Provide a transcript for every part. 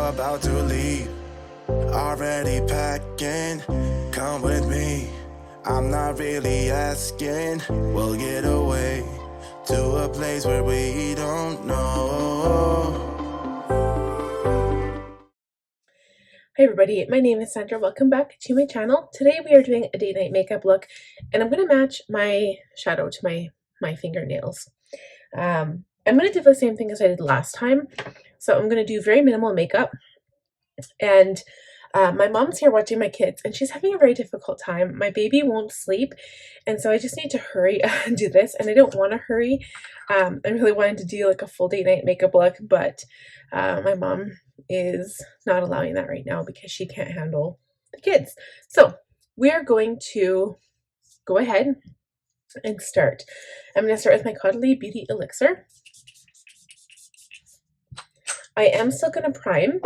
about to leave. Already packing, come with me. I'm not really asking. We'll get away to a place where we don't know. Hi everybody, my name is Sandra. Welcome back to my channel. Today we are doing a date night makeup look, and I'm going to match my shadow to my fingernails. I'm going to do the same thing as I did last time. So I'm going to do very minimal makeup, and my mom's here watching my kids, and she's having a very difficult time. My baby won't sleep, and so I just need to hurry and do this, and I don't want to hurry. I really wanted to do like a full date night makeup look, but my mom is not allowing that right now because she can't handle the kids. So we're going to go ahead and start. I'm going to start with my Caudalie Beauty Elixir. I am still going to prime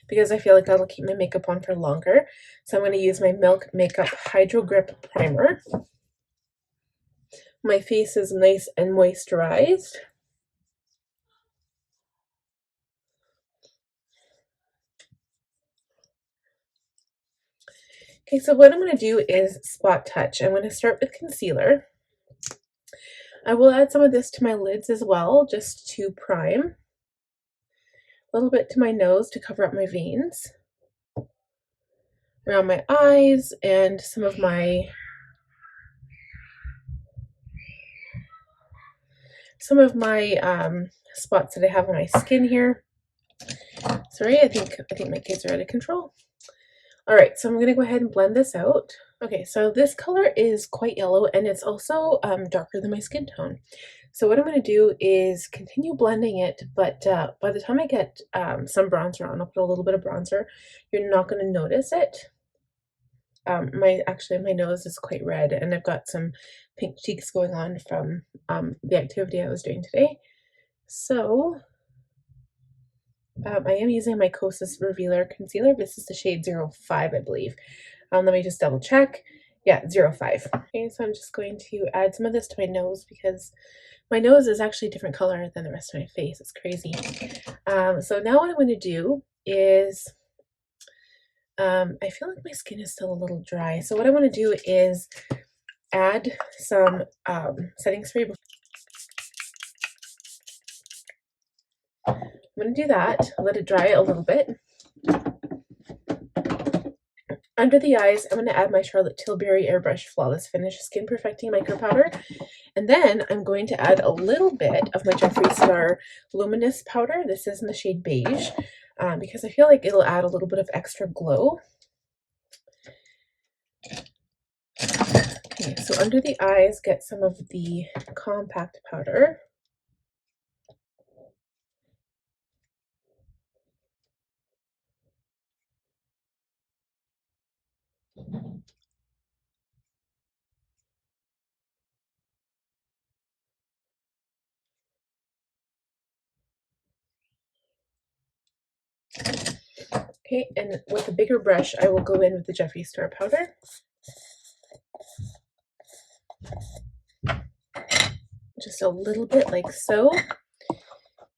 because I feel like that'll keep my makeup on for longer. So I'm going to use my Milk Makeup Hydrogrip Primer. My face is nice and moisturized. Okay, so what I'm going to do is spot touch. I'm going to start with concealer. I will add some of this to my lids as well, just to prime. A little bit to my nose to cover up my veins. Around my eyes and some of my spots that I have on my skin here. Sorry, I think my kids are out of control. All right, so I'm going to go ahead and blend this out. Okay, so this color is quite yellow, and it's also darker than my skin tone. So what I'm going to do is continue blending it, but by the time I get some bronzer on, I'll put a little bit of bronzer. You're not going to notice it. Actually, my nose is quite red, and I've got some pink cheeks going on from the activity I was doing today. So I am using my Kosas Revealer Concealer. This is the shade 05, I believe. Let me just double check. Yeah, 05. Okay, so I'm just going to add some of this to my nose because my nose is actually a different color than the rest of my face. It's crazy. So now what I'm going to do is, I feel like my skin is still a little dry. So what I want to do is add some setting spray. I'm going to do that, let it dry a little bit. Under the eyes, I'm going to add my Charlotte Tilbury Airbrush Flawless Finish Skin Perfecting Micropowder. And then I'm going to add a little bit of my Jeffree Star Luminous powder. This is in the shade Beige, because I feel like it'll add a little bit of extra glow. Okay, so under the eyes, get some of the compact powder. Okay, and with a bigger brush, I will go in with the Jeffree Star powder. Just a little bit like so.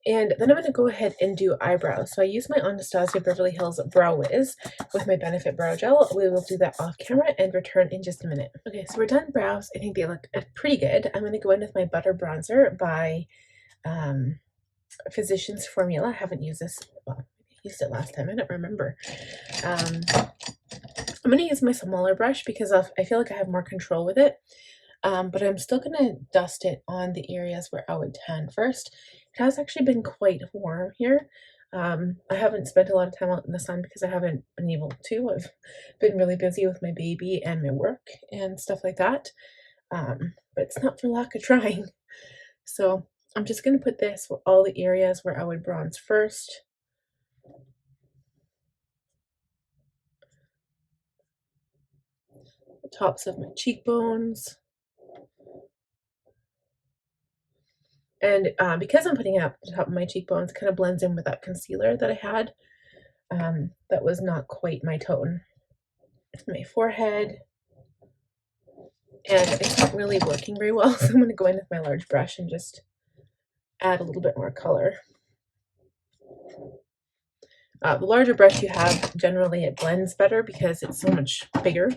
And then I'm going to go ahead and do eyebrows. So I use my Anastasia Beverly Hills Brow Whiz with my Benefit Brow Gel. We will do that off camera and return in just a minute. Okay, so we're done brows. I think they look pretty good. I'm going to go in with my Butter Bronzer by Physicians Formula. I haven't used this. Well, I used it last time. I don't remember. I'm going to use my smaller brush because I feel like I have more control with it. But I'm still going to dust it on the areas where I would tan first. It has actually been quite warm here. I haven't spent a lot of time out in the sun because I haven't been able to. I've been really busy with my baby and my work and stuff like that. But it's not for lack of trying. So I'm just going to put this for all the areas where I would bronze first. The tops of my cheekbones. And because I'm putting it up the top of my cheekbones, it kind of blends in with that concealer that I had. That was not quite my tone. My forehead. And it's not really working very well, so I'm going to go in with my large brush and just add a little bit more color. The larger brush you have, generally it blends better because it's so much bigger.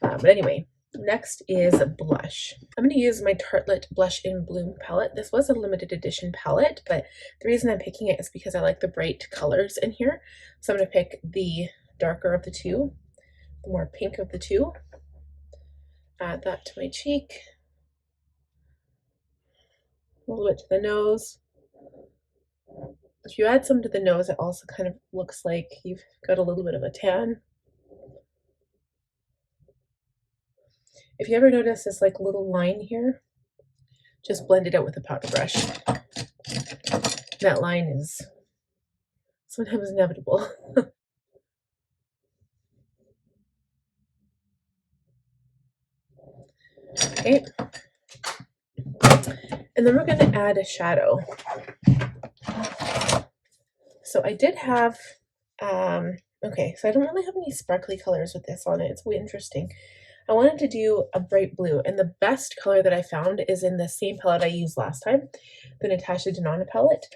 But anyway, next is blush. I'm going to use my Tartlette Blush in Bloom palette. This was a limited edition palette, but the reason I'm picking it is because I like the bright colors in here. So I'm going to pick the darker of the two, the more pink of the two. Add that to my cheek. A little bit to the nose. If you add some to the nose, it also kind of looks like you've got a little bit of a tan. If you ever notice this like little line here, just blend it out with a powder brush. That line is sometimes inevitable. Okay. And then we're going to add a shadow. So I did have, okay, so I don't really have any sparkly colors with this on it. It's way interesting. I wanted to do a bright blue, and the best color that I found is in the same palette I used last time, the Natasha Denona palette.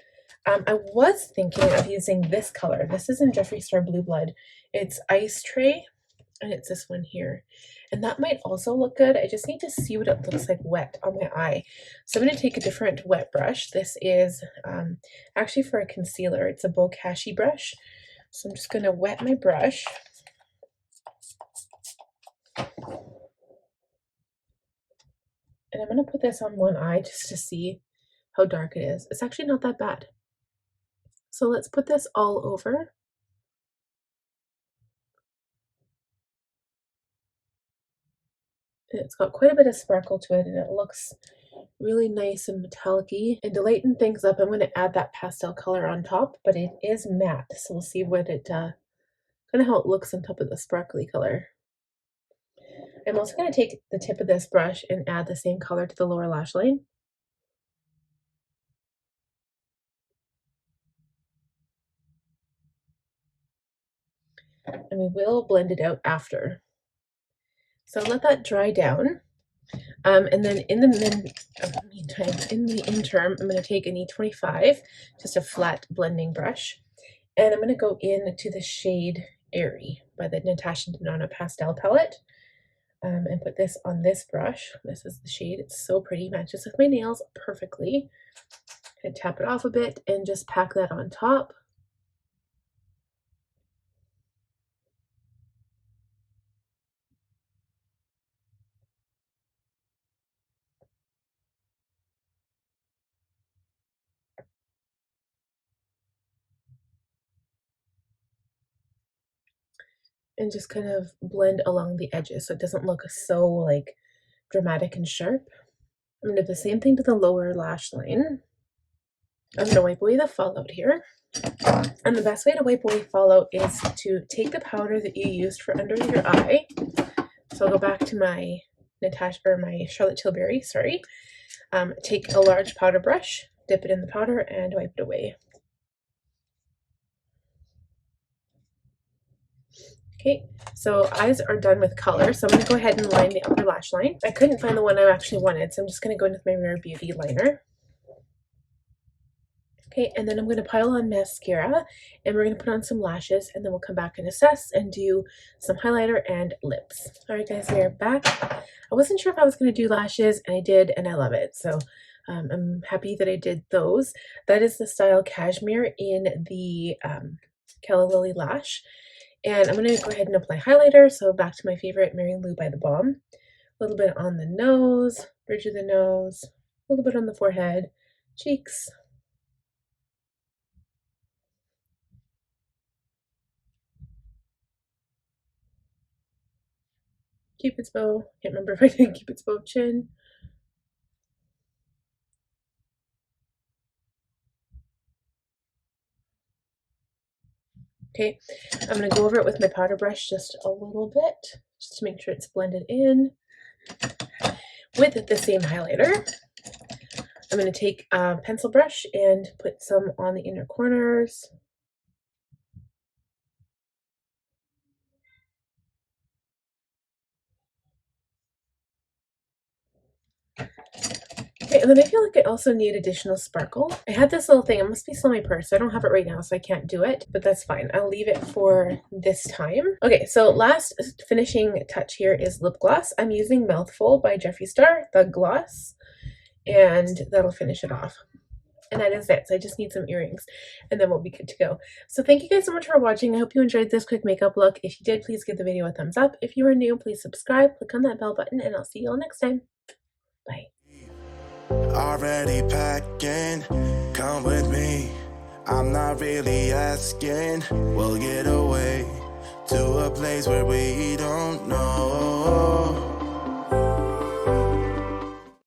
I was thinking of using this color. This is in Jeffree Star Blue Blood. It's Ice Tray, and it's this one here. And that might also look good. I just need to see what it looks like wet on my eye. So I'm going to take a different wet brush. This is actually for a concealer. It's a Bokashi brush. So I'm just going to wet my brush. And I'm going to put this on one eye just to see how dark it is. It's actually not that bad. So let's put this all over. And it's got quite a bit of sparkle to it, and it looks really nice and metallic-y. And to lighten things up, I'm going to add that pastel color on top, but it is matte, so we'll see what it kind of how it looks on top of the sparkly color. I'm also going to take the tip of this brush and add the same color to the lower lash line. And we will blend it out after. So let that dry down. And then in the interim, I'm going to take an E25, just a flat blending brush, and I'm going to go into the shade Airy by the Natasha Denona Pastel palette, and put this on this brush. This is the shade. It's so pretty, matches with my nails perfectly. And tap it off a bit and just pack that on top. And just kind of blend along the edges so it doesn't look so like dramatic and sharp. I'm gonna do the same thing to the lower lash line. I'm gonna wipe away the fallout here. And the best way to wipe away fallout is to take the powder that you used for under your eye. So I'll go back to my Natasha, or my Charlotte Tilbury, sorry. Take a large powder brush, dip it in the powder, and wipe it away. Okay, so eyes are done with color, so I'm going to go ahead and line the upper lash line. I couldn't find the one I actually wanted, so I'm just going to go in with my Rare Beauty liner. Okay, and then I'm going to pile on mascara, and we're going to put on some lashes, and then we'll come back and assess and do some highlighter and lips. Alright guys, we are back. I wasn't sure if I was going to do lashes, and I did, and I love it. So I'm happy that I did those. That is the style Cashmere in the Cala Lily Lash. And I'm going to go ahead and apply highlighter. So back to my favorite, Mary Lou by the Balm. A little bit on the nose, bridge of the nose, a little bit on the forehead, cheeks. Cupid's bow. Can't remember if I did Cupid's bow. Chin. Okay, I'm going to go over it with my powder brush just a little bit, just to make sure it's blended in. With the same highlighter, I'm going to take a pencil brush and put some on the inner corners. Okay, and then I feel like I also need additional sparkle. I had this little thing, it must be still in my purse. I don't have it right now, so I can't do it, but that's fine. I'll leave it for this time. Okay, so last finishing touch here is lip gloss. I'm using Mouthful by Jeffree Star, the gloss, and that'll finish it off. And that is it. So I just need some earrings and then we'll be good to go. So thank you guys so much for watching. I hope you enjoyed this quick makeup look. If you did, please give the video a thumbs up. If you are new, please subscribe, click on that bell button, and I'll see you all next time. Bye. Already packing, come with me. I'm not really asking. We'll get away to a place where we don't know.